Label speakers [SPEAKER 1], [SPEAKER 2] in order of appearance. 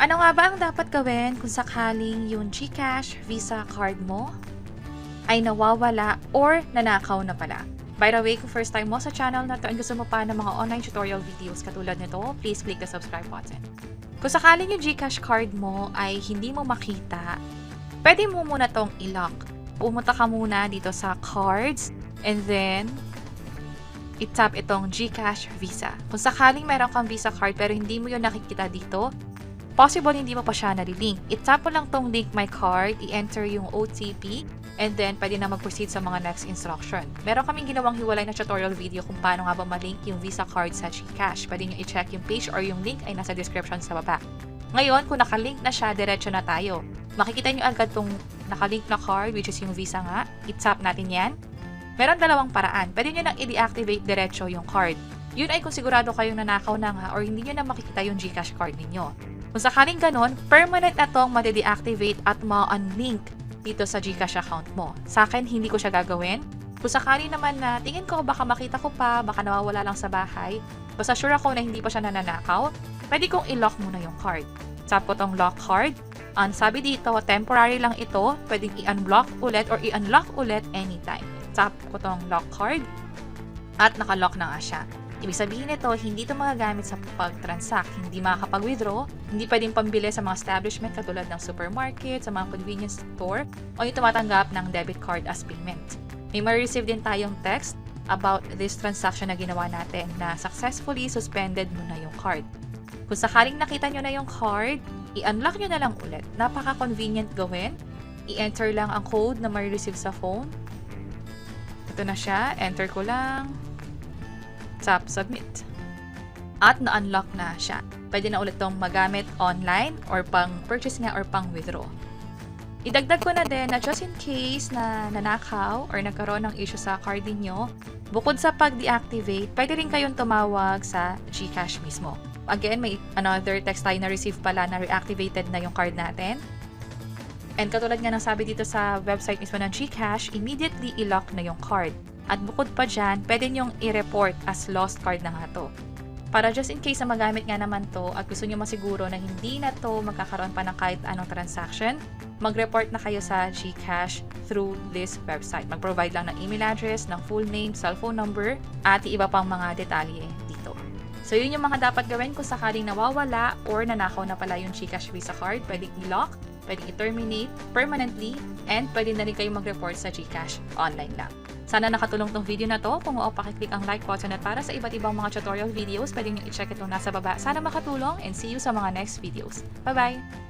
[SPEAKER 1] Ano nga ba ang dapat gawin kung sakaling yung GCash Visa card mo ay nawawala or nanakaw na pala? By the way, kung first time mo sa channel na to and gusto mo pa ng mga online tutorial videos katulad nito, please click the subscribe button. Kung sakaling yung GCash card mo ay hindi mo makita, pwede mo muna tong i-lock. Pumunta ka muna dito sa cards and then i-tap itong GCash Visa. Kung sakaling meron kang Visa card pero hindi mo yun nakikita dito, possible hindi mo pa siya nalilink. I-tap mo lang tong link my card, i-enter yung OTP, and then pwede na mag-proceed sa mga next instruction. Meron kaming ginawang hiwalay na tutorial video kung paano nga ba malink yung Visa card sa GCash. Pwede nyo i-check yung page or yung link ay nasa description sa baba. Ngayon, kung nakalink na siya, diretso na tayo. Makikita nyo agad tong nakalink na card, which is yung Visa nga. I-tap natin yan. Meron dalawang paraan. Pwede nyo nang i-deactivate diretso yung card. Yun ay kung sigurado kayong nanakaw na nga or hindi nyo na makikita yung GCash card ninyo. Kung sakaling ganon, permanent na tong ma-deactivate at ma-unlink dito sa GCash account mo. Sa akin, hindi ko siya gagawin. Kung sakali naman na tingin ko baka makita ko pa, baka nawawala lang sa bahay, basta sure ako na hindi pa siya nananakaw, pwede kong i-lock muna yung card. Tap ko tong lock card. Ang sabi dito, temporary lang ito, pwedeng i-unblock ulit or i-unlock ulit anytime. Tap ko tong lock card at nakalock na nga siya. Ibig sabihin nito, hindi ito magagamit sa pag-transact, hindi makakapag-withdraw, hindi pwedeng pambili sa mga establishment katulad ng supermarket, sa mga convenience store, o yung tumatanggap ng debit card as payment. May ma-receive din tayong text about this transaction na ginawa natin na successfully suspended mo na yung card. Kung sakaling nakita nyo na yung card, i-unlock nyo na lang ulit. Napaka-convenient gawin. I-enter lang ang code na ma-receive sa phone. Ito na siya. Enter ko lang. Tap submit. At na-unlock na siya. Pwede na ulit itong magamit online or pang-purchase nga or pang-withdraw. Idagdag ko na din na just in case na nanakaw or nagkaroon ng issue sa card ninyo, bukod sa pag-deactivate, pwede rin kayong tumawag sa GCash mismo. Again, may another text tayo na receive pala na reactivated na yung card natin. And katulad nga ng sabi dito sa website mismo ng GCash, immediately i-lock na yung card. At bukod pa dyan, pwede nyong i-report as lost card na nga to. Para just in case na magamit nga naman to at gusto nyo masiguro na hindi na to magkakaroon pa ng kahit anong transaction, mag-report na kayo sa GCash through this website. Mag-provide lang ng email address, ng full name, cellphone number, at iba pang mga detalye dito. So yun yung mga dapat gawin kung sakaling nawawala or nanakaw na pala yung GCash Visa card. Pwedeng i-lock, pwedeng i-terminate permanently, and pwede na rin kayo mag-report sa GCash online lang. Sana nakatulong tong video na to. Kung oo, pakiclick ang like button at para sa iba't ibang mga tutorial videos, pwede nyo i-check itong nasa baba. Sana makatulong and see you sa mga next videos. Bye-bye!